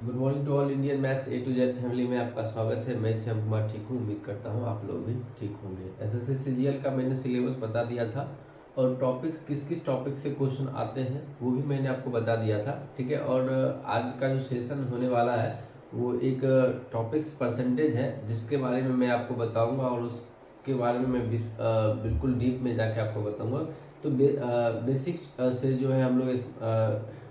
Good morning to all Indian maths A to Z family में आपका स्वागत है। मैं श्याम कुमार ठीक हूँ। उम्मीद करता हूँ आप लोग भी ठीक होंगे। एसएससी सीजीएल का मैंने सिलेबस बता दिया था और टॉपिक्स किस किस टॉपिक से क्वेश्चन आते हैं वो भी मैंने आपको बता दिया था, ठीक है। और आज का जो सेशन होने वाला है वो एक टॉपिक्स परसेंटेज है जिसके बारे में मैं आपको बताऊँगा और उसके बारे में मैं बिल्कुल डीप में जाके आपको बताऊँगा। तो बेसिक से जो है हम लोग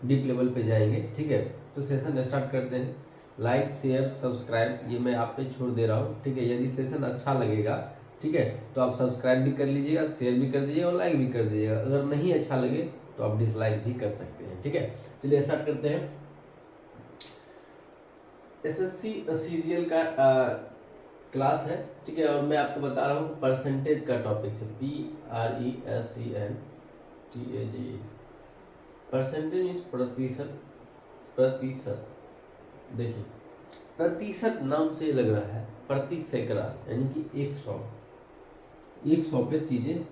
डीप लेवल पे जाएंगे, ठीक है। तो सेशन स्टार्ट करते हैं। लाइक शेयर सब्सक्राइब ये मैं आप पे छोड़ दे रहा हूँ, ठीक है। यदि सेशन अच्छा लगेगा, ठीक है, तो आप सब्सक्राइब भी कर लीजिएगा, शेयर भी कर दीजिएगा और लाइक भी कर दीजिएगा। अगर नहीं अच्छा लगे तो आप डिसलाइक भी कर सकते हैं, ठीक है। चलिए स्टार्ट करते हैं। एसएससी सीजीएल का क्लास है, ठीक है। और मैं आपको बता रहा हूँ परसेंटेज का टॉपिक से, PRESCENTAGE। परसेंटेज इज प्रतिशत। प्रतिशत देखिए, प्रतिशत नाम से लग रहा है प्रति सैकड़ा, यानी कि 100 पे चीजें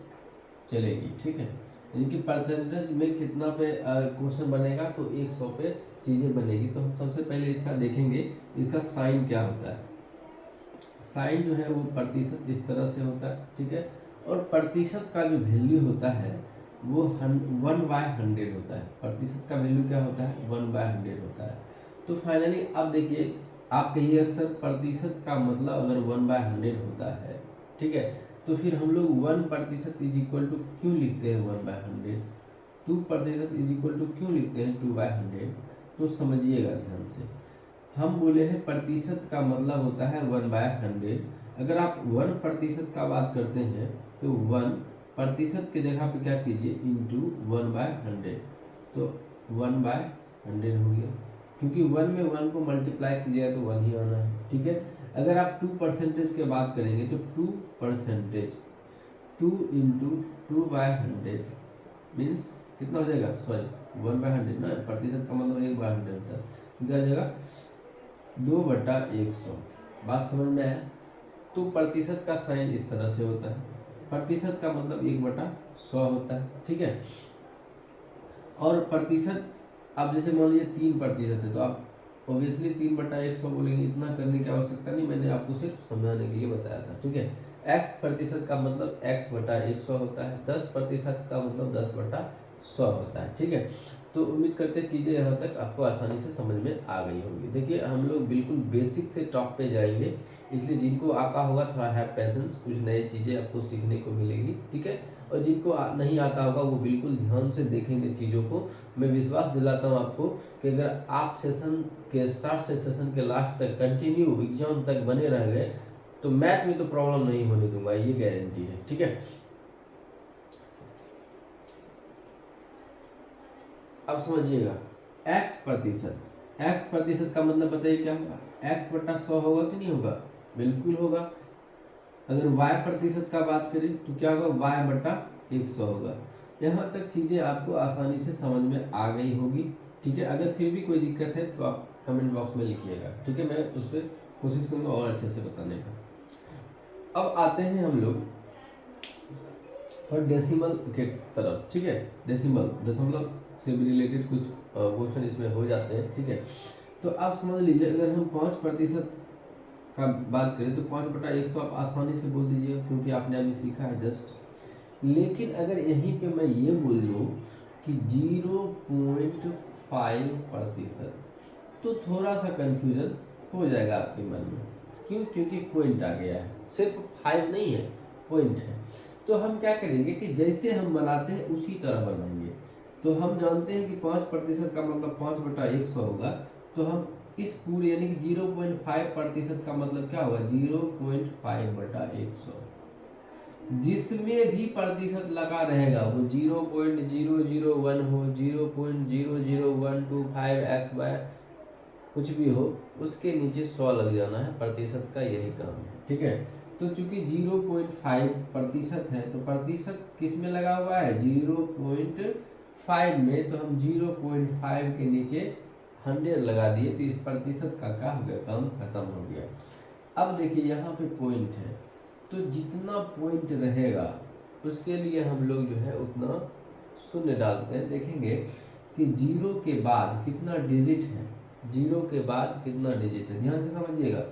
चलेगी, ठीक है। यानी कि परसेंटेज में कितना पे क्वेश्चन बनेगा तो 100 पे चीजें बनेगी। तो हम सबसे पहले इसका देखेंगे, इसका साइन क्या होता है। साइन जो है वो प्रतिशत इस तरह से होता है, ठीक है। और प्रतिशत का जो वैल्यू होता है वो 1/100 होता है। प्रतिशत का वैल्यू क्या होता है, 1/100 होता है। तो फाइनली अब देखिए, आप कहिए अक्सर प्रतिशत का मतलब अगर 1/100 होता है, ठीक है, तो फिर हम लोग 1% इज इक्वल टू क्यों लिखते हैं 1/100, 2% इज इक्वल टू क्यों लिखते हैं 2/100। तो समझिएगा ध्यान से, हम बोले हैं प्रतिशत का मतलब होता है 1/100। अगर आप 1% का बात करते हैं तो 1% की जगह पे क्या कीजिए, इंटू 1/100। तो 1/100 हो गया, क्योंकि 1 में 1 को मल्टीप्लाई कीजिएगा तो 1 ही आना है, ठीक है। अगर आप 2% की बात करेंगे तो 2%, 2 इंटू 2/100 मीन्स कितना हो जाएगा, सॉरी 1/100 ना, प्रतिशत का मतलब 1/100 होता है, तो क्या हो जाएगा 2/100। बात समझ में है। तो प्रतिशत का साइन इस तरह से होता है। प्रतिशत का मतलब 1/100 होता है, ठीक है। और प्रतिशत, आप जैसे मान लीजिए 3% है तो आप ऑब्वियसली 3/100 बोलेंगे। इतना करने की आवश्यकता नहीं, मैंने आपको सिर्फ समझाने के लिए बताया था, ठीक है। x% का मतलब x/100 होता है। 10% का मतलब 10/100 होता है, ठीक है। तो उम्मीद करते हैं चीज़ें यहाँ तक आपको आसानी से समझ में आ गई होंगी। देखिए हम लोग बिल्कुल बेसिक से टॉप पे जाएंगे, इसलिए जिनको आता होगा थोड़ा हैव पेशेंस, कुछ नई चीज़ें आपको सीखने को मिलेगी, ठीक है। और जिनको नहीं आता होगा वो बिल्कुल ध्यान से देखेंगे चीज़ों को। मैं विश्वास दिलाता हूँ आपको कि अगर आप सेशन के स्टार्ट से सेशन के लास्ट तक कंटिन्यू एग्जाम तक बने रह गए तो मैथ में तो प्रॉब्लम नहीं होने दूंगा, ये गारंटी है, ठीक है। अब समझिएगा, x% का मतलब बताइए क्या होगा, x/100 होगा कि नहीं होगा, बिल्कुल होगा। अगर y% का बात करें तो क्या होगा, y/100 होगा। यहाँ तक चीजें आपको आसानी से समझ में आ गई होगी, ठीक है। अगर फिर भी कोई दिक्कत है तो आप कमेंट बॉक्स में लिखिएगा, ठीक है। मैं उस पर कोशिश करूंगा और अच्छे से बताने का। अब आते हैं हम लोग और डेसिमल के तरफ, ठीक है। डेसिमल दशमलव से भी रिलेटेड कुछ क्वेश्चन इसमें हो जाते हैं, ठीक है। तो आप समझ लीजिए, अगर हम 5% का बात करें तो 5/100 आप आसानी से बोल दीजिए, क्योंकि आपने अभी सीखा है जस्ट। लेकिन अगर यहीं पे मैं ये बोल दूँ कि 0.5%, तो थोड़ा सा कंफ्यूजन हो जाएगा आपके मन में। क्यों, क्योंकि पॉइंट आ गया है, सिर्फ 5 नहीं है, पॉइंट है। तो हम क्या करेंगे कि जैसे हम बनाते हैं उसी तरह बनाएंगे। तो हम जानते हैं कि 5% का मतलब 5/100 होगा। तो हम इस पूरे यानी कि 0.5% का मतलब क्या होगा, 0.5/100। जिसमें भी प्रतिशत लगा रहेगा वो 0.001 हो, 0.00125x/, कुछ भी हो, उसके नीचे 100 लग जाना है। प्रतिशत का यही काम है, ठीक है। तो चूंकि 0.5% है तो प्रतिशत किस में लगा हुआ है, 0.5 में, तो हम 0.5 के नीचे 100 लगा दिए तो इस प्रतिशत का क्या हो गया, काम खत्म हो गया। अब देखिए यहाँ पे पॉइंट है, तो जितना पॉइंट रहेगा उसके लिए हम लोग जो है उतना शून्य डालते हैं। देखेंगे कि 0 के बाद कितना डिजिट है, जीरो के बाद कितना डिजिट है, ध्यान से समझिएगा।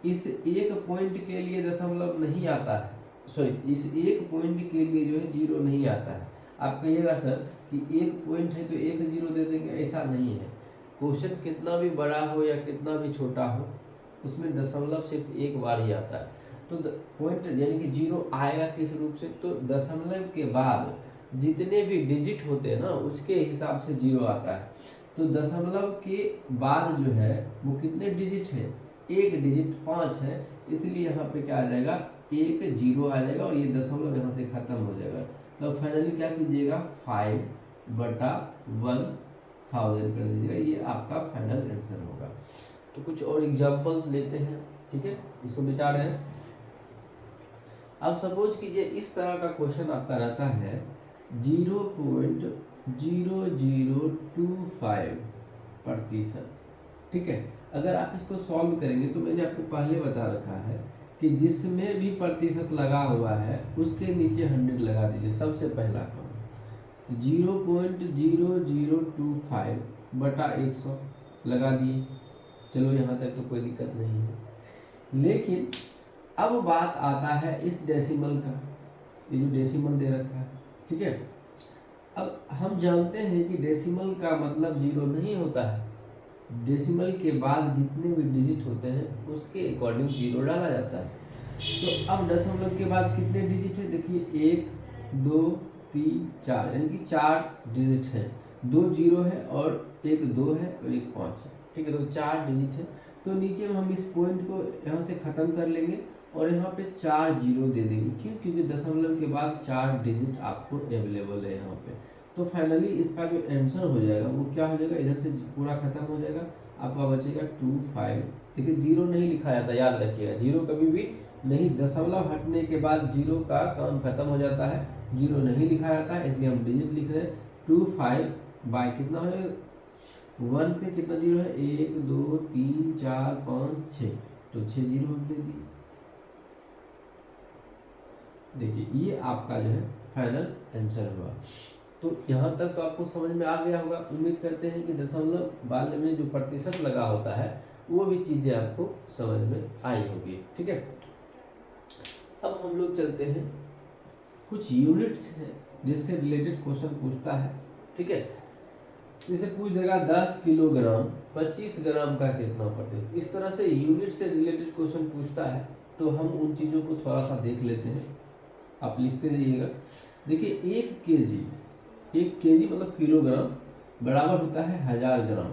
इस एक पॉइंट के लिए दशमलव नहीं आता है, सॉरी इस एक पॉइंट के लिए जो है जीरो नहीं आता है। आप कहिएगा सर कि एक पॉइंट है तो एक जीरो दे देंगे, ऐसा नहीं है। क्वेश्चन कितना भी बड़ा हो या कितना भी छोटा हो, उसमें दशमलव सिर्फ एक बार ही आता है। तो पॉइंट यानी कि जीरो आएगा किस रूप से, तो दशमलव के बाद जितने भी डिजिट होते हैं ना उसके हिसाब से जीरो आता है। तो दशमलव के बाद जो है वो कितने डिजिट है, एक डिजिट 5 है, इसलिए यहाँ पे क्या आ जाएगा, एक जीरो आ जाएगा और ये दशमलव यहाँ से खत्म हो जाएगा। तो फाइनली क्या कीजिएगा, 5/1000 कर दीजिएगा, ये आपका फाइनल आंसर होगा। तो कुछ और एग्जाम्पल लेते हैं, ठीक है, इसको मिटा रहे हैं। अब सपोज कीजिए इस तरह का क्वेश्चन आपका रहता है 0.0025%, ठीक है। अगर आप इसको सॉल्व करेंगे तो मैंने आपको पहले बता रखा है कि जिसमें भी प्रतिशत लगा हुआ है उसके नीचे 100 लगा दीजिए, सबसे पहला काम। 0.0025/100 लगा दिए, चलो यहाँ तक तो कोई दिक्कत नहीं है। लेकिन अब बात आता है इस डेसिमल का, ये जो डेसिमल दे रखा है, ठीक है। अब हम जानते हैं कि डेसिमल का मतलब जीरो नहीं होता है, डेसिमल के बाद जितने भी डिजिट होते हैं उसके अकॉर्डिंग जीरो डाला जाता है। तो अब दशमलव के बाद कितने डिजिट है, देखिए 1 2 3 4, यानी कि 4 डिजिट है, 2 जीरो है और एक 2 है और एक 5 है, ठीक है। तो 4 डिजिट है। तो नीचे में हम इस पॉइंट को यहाँ से ख़त्म कर लेंगे और यहाँ पे 4 जीरो दे देंगे, क्यों, क्योंकि दशमलव के बाद 4 डिजिट आपको अवेलेबल है यहाँ पे। तो फाइनली इसका जो आंसर हो जाएगा वो क्या हो जाएगा, इधर से पूरा खत्म हो जाएगा, आपका बचेगा 25। देखिए जीरो नहीं लिखा जाता, याद रखिएगा, जीरो कभी भी नहीं, दशमलव हटने के बाद जीरो का काम खत्म हो जाता है, जीरो नहीं लिखा जाता है, इसलिए हम डिजिट लिख रहे हैं। 25 बाय कितना है, 1 पे कितना जीरो है, 1 2 3 4 5 6, तो 6 जीरो हम दे दिए। देखिए ये आपका जो है फाइनल आंसर हुआ। तो यहाँ तक तो आपको समझ में आ गया होगा। उम्मीद करते हैं कि दशमलव बाद में जो प्रतिशत लगा होता है वो भी चीज़ें आपको समझ में आई होगी, ठीक है। अब हम लोग चलते हैं, कुछ यूनिट्स हैं जिससे रिलेटेड क्वेश्चन पूछता है, ठीक है। जैसे पूछ देगा 10 किलोग्राम 25 ग्राम का कितना प्रतिशत, इस तरह से यूनिट से रिलेटेड क्वेश्चन पूछता है। तो हम उन चीज़ों को थोड़ा सा देख लेते हैं, आप लिखते रहिएगा। देखिए 1 केजी मतलब किलोग्राम बराबर होता है 1000 ग्राम,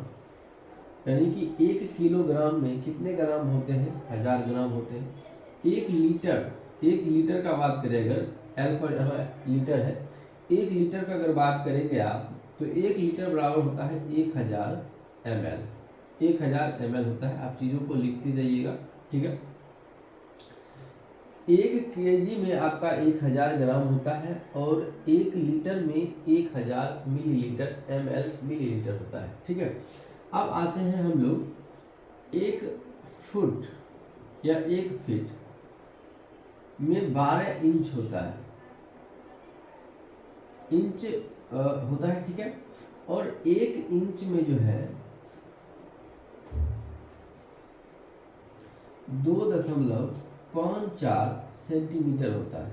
यानी कि 1 किलोग्राम में कितने ग्राम होते हैं, 1000 ग्राम होते हैं। 1 लीटर का बात करें, अगर एल पर यहाँ लीटर है, 1 लीटर का अगर बात करेंगे आप, तो 1 लीटर बराबर होता है 1000 ml, 1000 ml होता है। आप चीज़ों को लिखते जाइएगा, ठीक है। 1 केजी में आपका 1000 ग्राम होता है और 1 लीटर में 1000 मिलीलीटर मिलीलीटर होता है, ठीक है। अब आते हैं हम लोग 1 फुट या 1 फीट में 12 इंच होता है, इंच होता है, ठीक है। और 1 इंच में जो है 2.54 सेंटीमीटर होता है।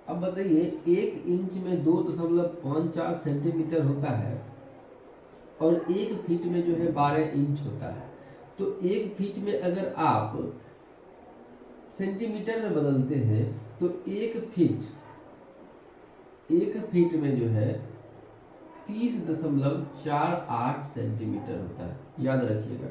अब बताइए 1 इंच में 2.54 सेंटीमीटर होता है और 1 फीट में जो है 12 इंच होता है। तो 1 फीट में अगर आप सेंटीमीटर में बदलते हैं तो 1 फीट में जो है 30.48 सेंटीमीटर होता है, याद रखिएगा।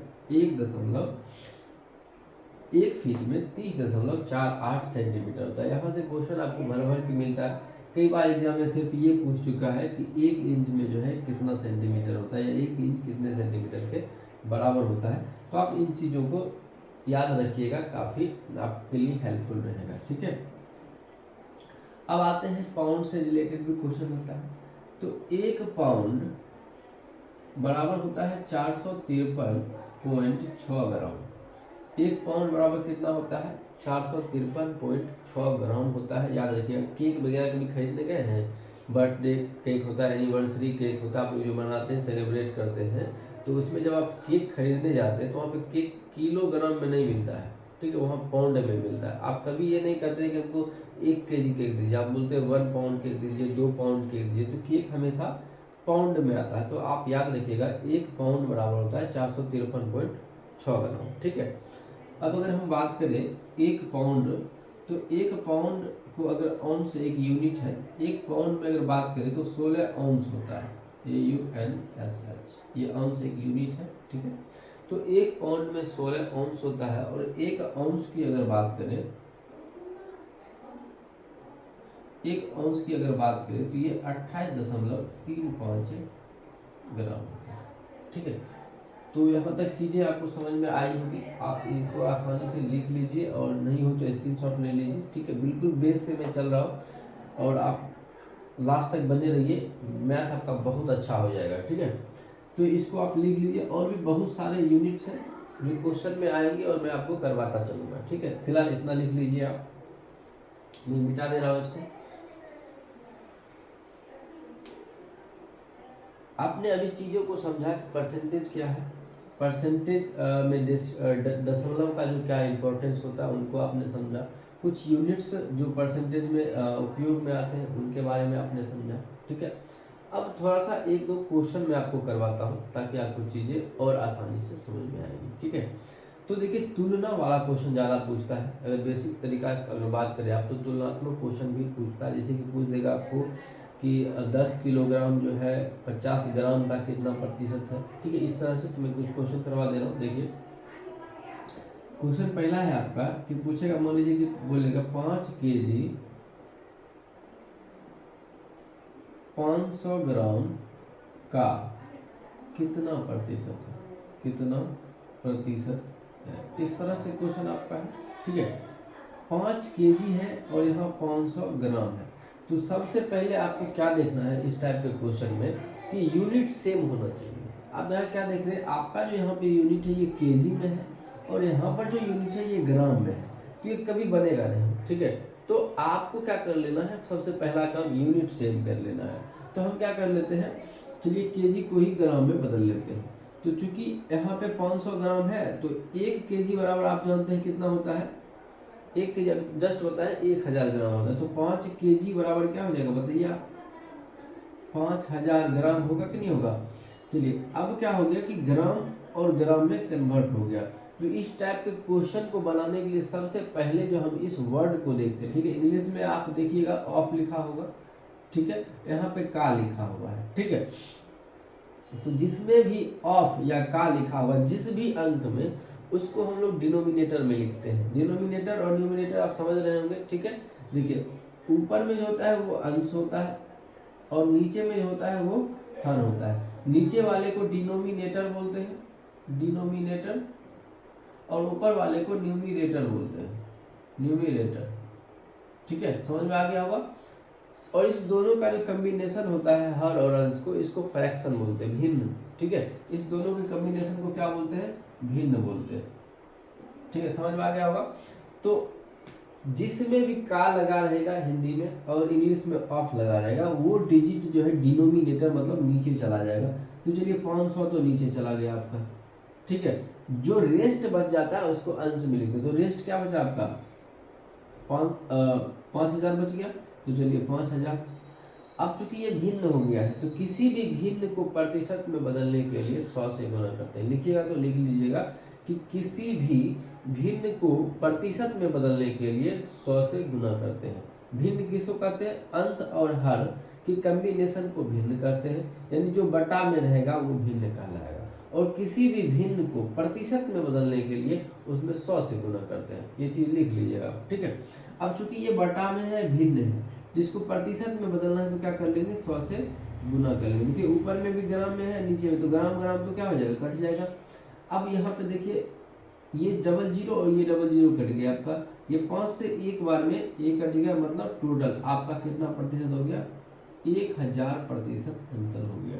1 फीट में 30.48 सेंटीमीटर होता है। यहाँ से क्वेश्चन आपको भर भर के मिलता है। कई बार एग्जाम में सिर्फ ये पूछ चुका है कि 1 इंच में जो है कितना सेंटीमीटर होता है या 1 इंच कितने सेंटीमीटर के बराबर होता है। तो आप इन चीज़ों को याद रखिएगा, काफ़ी आपके लिए हेल्पफुल रहेगा, ठीक है। अब आते हैं पाउंड से रिलेटेड भी क्वेश्चन होता है। तो 1 पाउंड बराबर होता है 453.6 ग्राम। 1 पाउंड बराबर कितना होता है, 453.6 ग्राम होता है। याद रखिएगा। केक वगैरह कभी खरीदने गए हैं, बर्थडे केक होता है, एनिवर्सरी केक होता है, आप लोग जो मनाते हैं, सेलिब्रेट करते हैं, तो उसमें जब आप केक खरीदने जाते हैं तो वहाँ पे केक किलोग्राम में नहीं मिलता है, ठीक है, वहाँ पाउंड में मिलता है। आप कभी ये नहीं करते हैं कि हमको 1 kg केक दीजिए, आप बोलते हैं 1 पाउंड केक दीजिए, 2 पाउंड केक दीजिए, तो केक हमेशा पाउंड में आता है। तो आप याद रखिएगा 1 पाउंड बराबर होता है 453.6 ग्राम, ठीक है। अब अगर हम बात करें 1 पाउंड, तो 1 पाउंड को अगर औंस एक यूनिट है, 1 पाउंड में अगर बात करें तो 16 औंस होता है, AUNSH, ये औंस एक यूनिट है, ठीक है। तो 1 पाउंड में 16 औंस होता है, और 1 औंस की अगर बात करें, 1 औंस की अगर बात करें तो ये 28.35 ग्राम होता है, ठीक है। तो यहाँ तक चीज़ें आपको समझ में आई होगी, आप इनको आसानी से लिख लीजिए, और नहीं हो तो स्क्रीनशॉट ले लीजिए, ठीक है। बिल्कुल बेस से मैं चल रहा हूँ, और आप लास्ट तक बने रहिए, मैथ आपका बहुत अच्छा हो जाएगा, ठीक है। तो इसको आप लिख लीजिए, और भी बहुत सारे यूनिट्स हैं जो क्वेश्चन में आएंगे और मैं आपको करवाता चलूँगा, ठीक है। फिलहाल इतना लिख लीजिए आप, मैं मिटा दे रहा हूँ इसको। आपने अभी चीज़ों को समझा कि परसेंटेज क्या है, परसेंटेज में दशमलव का जो क्या इम्पोर्टेंस होता है उनको आपने समझा, कुछ यूनिट्स जो परसेंटेज में उपयोग में आते हैं उनके बारे में आपने समझा, ठीक है। अब थोड़ा सा 1-2 क्वेश्चन मैं आपको करवाता हूँ ताकि आपको चीज़ें और आसानी से समझ में आएंगी, ठीक है। तो देखिए तुलना वाला क्वेश्चन ज़्यादा पूछता है, अगर बेसिक तरीका अगर बात करें आप, तो तुलनात्मक क्वेश्चन भी पूछता है। जैसे कि पूछ देगा आपको कि 10 किलोग्राम जो है 50 ग्राम का कितना प्रतिशत है, ठीक है। इस तरह से तो मैं कुछ क्वेश्चन करवा दे रहा हूँ। देखिए क्वेश्चन पहला है आपका कि पूछेगा, मान लीजिए कि बोलेगा 5 kg 500 ग्राम का कितना प्रतिशत है, कितना प्रतिशत है। इस तरह से क्वेश्चन आपका है, ठीक है। 5 kg है और यहाँ 500 ग्राम है, तो सबसे पहले आपको क्या देखना है इस टाइप के क्वेश्चन में कि यूनिट सेम होना चाहिए। आप यहाँ क्या देख रहे हैं, आपका जो यहाँ पे यूनिट है ये केजी में है, और यहाँ पर जो यूनिट है ये ग्राम में है, तो ये कभी बनेगा नहीं, ठीक है। तो आपको क्या कर लेना है, सबसे पहला काम यूनिट सेम कर लेना है। तो हम क्या कर लेते हैं, चलिए केजी को ही ग्राम में बदल लेते हैं। तो चूंकि यहाँ पे 500 ग्राम है, तो 1 केजी बराबर आप जानते हैं कितना होता है, 1 केजी जस्ट होता है 1000 ग्राम होता है। तो 5 केजी बराबर क्या हो जाएगा बताइए आप, 5000 ग्राम होगा कि नहीं होगा। चलिए अब क्या हो गया कि ग्राम और ग्राम में कन्वर्ट हो गया। तो इस टाइप के क्वेश्चन को बनाने के लिए सबसे पहले जो हम इस वर्ड को देखते हैं, ठीक है। इंग्लिश में आप देखिएगा ऑफ लिखा होगा, ठीक है, यहाँ पे का लिखा हुआ है, ठीक है। तो जिसमें भी ऑफ या का लिखा होगा, जिस भी अंक में, उसको हम लोग डिनोमिनेटर में लिखते हैं। डिनोमिनेटर और न्यूमिनेटर आप समझ रहे होंगे, ठीक है। देखिए ऊपर में जो होता है वो अंश होता है, और नीचे में जो होता है वो हर होता है। नीचे वाले को डिनोमिनेटर बोलते हैं, डिनोमिनेटर, और ऊपर वाले को न्यूमिनेटर बोलते हैं, न्यूमिनेटर, ठीक है, समझ में आ गया होगा। और इस दोनों का जो कम्बिनेशन होता है हर और अंश को, इसको फ्रैक्शन बोलते हैं, भिन्न, ठीक है। इस दोनों के कम्बिनेशन को क्या बोलते हैं, भिन्न बोलते हैं, ठीक है, समझ में आ गया होगा। तो जिसमें भी का लगा रहेगा हिंदी में और इंग्लिश में ऑफ लगा रहेगा, वो डिजिट जो है डिनोमिनेटर मतलब नीचे चला जाएगा। तो चलिए 500 तो नीचे चला गया आपका, ठीक है। जो रेस्ट बच जाता है उसको अंश में लिख दो, तो रेस्ट क्या बचा आपका, 5000 बच गया। तो चलिए 5000। अब चूंकि ये भिन्न हो गया है, तो किसी भी भिन्न को प्रतिशत में बदलने के लिए 100 से गुणा करते हैं। लिखिएगा तो लिख लीजिएगा कि किसी भी भिन्न को प्रतिशत में बदलने के लिए 100 से गुणा करते हैं। भिन्न किसको कहते हैं, अंश और हर की कम्बिनेशन को भिन्न करते हैं, यानी जो बटा में रहेगा वो भिन्न कहलाएगा। और किसी भी भिन्न को प्रतिशत में बदलने के लिए उसमें 100 से गुणा करते हैं। ये चीज लिख लीजिएगा, ठीक है। अब चूंकि ये बटा में है, भिन्न है, जिसको प्रतिशत में बदलना है तो क्या कर लेंगे, 100 से गुना कर लेंगे, क्योंकि ऊपर में भी ग्राम में है, नीचे में, तो ग्राम ग्राम तो क्या हो जाएगा, कट जाएगा। अब यहाँ पे देखिए ये 00 और ये 00 कट गया आपका, ये 5 से एक बार में ये कट गया, मतलब टोटल आपका कितना प्रतिशत हो गया, 1000% अंतर हो गया,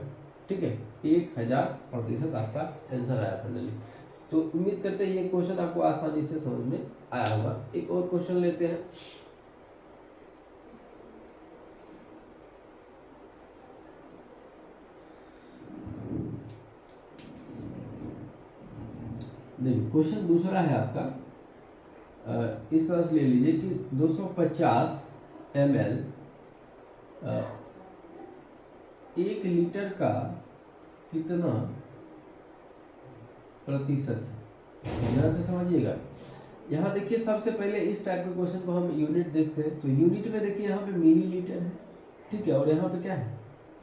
ठीक है। 1000% आपका आंसर आया फाइनली। तो उम्मीद करते हैं ये क्वेश्चन आपको आसानी से समझ में आया होगा। एक और क्वेश्चन लेते हैं। देखिए क्वेश्चन दूसरा है आपका, इस तरह से ले लीजिए कि 250 ml 1 लीटर का कितना प्रतिशत है, ध्यान से समझिएगा। यहाँ देखिए सबसे पहले इस टाइप के क्वेश्चन को हम यूनिट देखते हैं, तो यूनिट में देखिए यहाँ पे मिलीलीटर है, ठीक है, और यहाँ पे क्या है,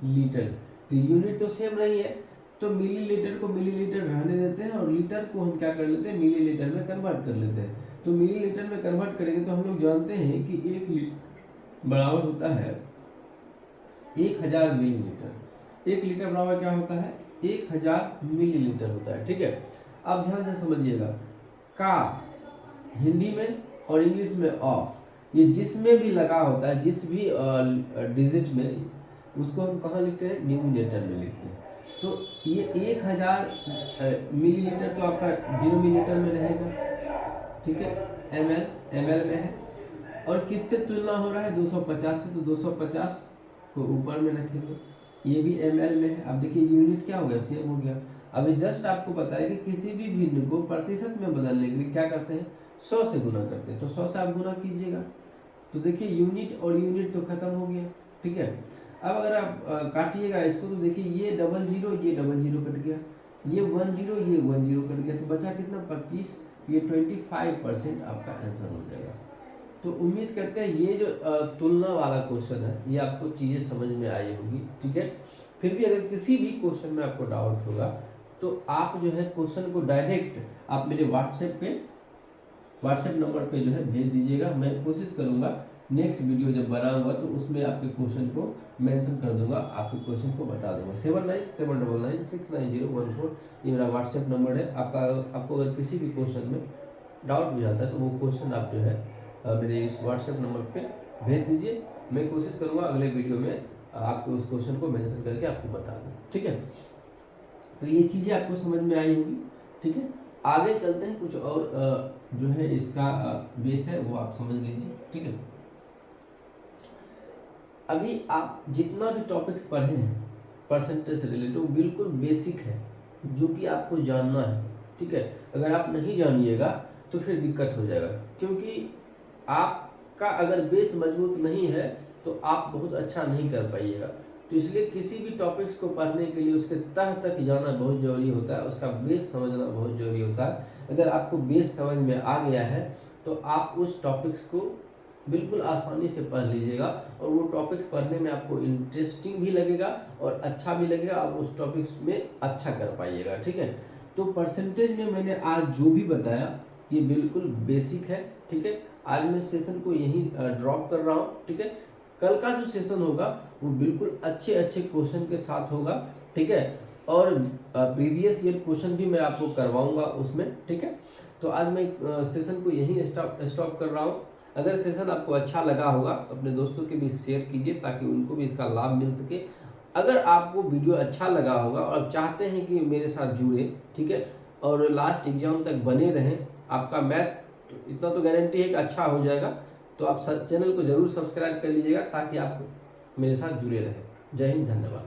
लीटर। तो यूनिट तो सेम नहीं है, तो मिलीलीटर को मिलीलीटर रहने देते हैं और लीटर को हम क्या कर लेते हैं, मिलीलीटर में कन्वर्ट कर लेते हैं। तो मिलीलीटर में कन्वर्ट करेंगे तो हम लोग जानते हैं कि 1 लीटर बराबर होता है 1000 मिलीलीटर। 1 लीटर बराबर क्या होता है, 1000 मिलीलीटर होता है, ठीक है। अब ध्यान से समझिएगा, का हिंदी में और इंग्लिश में ऑफ, ये जिसमें भी लगा होता है, जिस भी डिजिट में, उसको हम कहाँ लिखते हैं, न्यूमिनेटर में लिखते हैं। तो ये 1000 मिलीलीटर तो आपका डिनोमिनेटर में रहेगा, ठीक है, ml में है, और किससे तुलना हो रहा है, 250 से, तो 250 को ऊपर में रखेंगे, ये भी ml में है। अब देखिए यूनिट क्या हो गया, सेम हो गया। अभी जस्ट आपको बताया कि किसी भी भिन्न को प्रतिशत में बदलने के लिए क्या करते हैं, 100 से गुना करते हैं, तो 100 से आप गुना कीजिएगा, तो देखिए यूनिट और यूनिट तो खत्म हो गया, ठीक है। अब अगर आप काटिएगा इसको, तो देखिए ये 00 ये 00 कट गया, ये 10 ये 10 कट गया, तो बचा कितना, 25, ये 25% आपका आंसर हो जाएगा। तो उम्मीद करते हैं ये जो तुलना वाला क्वेश्चन है, ये आपको चीज़ें समझ में आई होगी, ठीक है। फिर भी अगर किसी भी क्वेश्चन में आपको डाउट होगा तो आप जो है क्वेश्चन को डायरेक्ट आप मेरे व्हाट्सएप नंबर पे जो है भेज दीजिएगा। मैं कोशिश करूंगा नेक्स्ट वीडियो जब बनाऊंगा तो उसमें आपके क्वेश्चन को मेंशन कर दूंगा, आपके क्वेश्चन को बता दूंगा। 7979969014 ये मेरा व्हाट्सएप नंबर है। आपको अगर किसी भी क्वेश्चन में डाउट हो जाता है तो वो क्वेश्चन आप जो है मेरे इस व्हाट्सएप नंबर पे भेज दीजिए। मैं कोशिश करूंगा अगले वीडियो में आपको उस क्वेश्चन को मेंशन करके आपको बता दूँ, ठीक है। तो ये चीज़ें आपको समझ में आई होगी, ठीक है। आगे चलते हैं, कुछ और जो है इसका बेस है वो आप समझ लीजिए, ठीक है। अभी आप जितना भी टॉपिक्स पढ़े हैं परसेंटेज से रिलेटेड वो बिल्कुल बेसिक है, जो कि आपको जानना है, ठीक है। अगर आप नहीं जानिएगा तो फिर दिक्कत हो जाएगा, क्योंकि आपका अगर बेस मजबूत नहीं है तो आप बहुत अच्छा नहीं कर पाइएगा। तो इसलिए किसी भी टॉपिक्स को पढ़ने के लिए उसके तह तक जाना बहुत ज़रूरी होता है, उसका बेस समझना बहुत ज़रूरी होता है। अगर आपको बेस समझ में आ गया है तो आप उस टॉपिक्स को बिल्कुल आसानी से पढ़ लीजिएगा, और वो टॉपिक्स पढ़ने में आपको इंटरेस्टिंग भी लगेगा और अच्छा भी लगेगा, आप उस टॉपिक्स में अच्छा कर पाइएगा, ठीक है। तो परसेंटेज में मैंने आज जो भी बताया ये बिल्कुल बेसिक है, ठीक है। आज मैं सेशन को यहीं ड्रॉप कर रहा हूँ, ठीक है। कल का जो सेशन होगा वो बिल्कुल अच्छे अच्छे क्वेश्चन के साथ होगा, ठीक है, और प्रीवियस ईयर क्वेश्चन भी मैं आपको करवाऊंगा उसमें, ठीक है। तो आज मैं सेशन को यहीं स्टॉप कर रहा हूँ। अगर सेशन आपको अच्छा लगा होगा तो अपने दोस्तों के भी शेयर कीजिए ताकि उनको भी इसका लाभ मिल सके। अगर आपको वीडियो अच्छा लगा होगा और चाहते हैं कि मेरे साथ जुड़े, ठीक है, और लास्ट एग्जाम तक बने रहें, आपका मैथ इतना तो गारंटी है कि अच्छा हो जाएगा, तो आप चैनल को जरूर सब्सक्राइब कर लीजिएगा ताकि आप मेरे साथ जुड़े रहें। जय हिंद, धन्यवाद।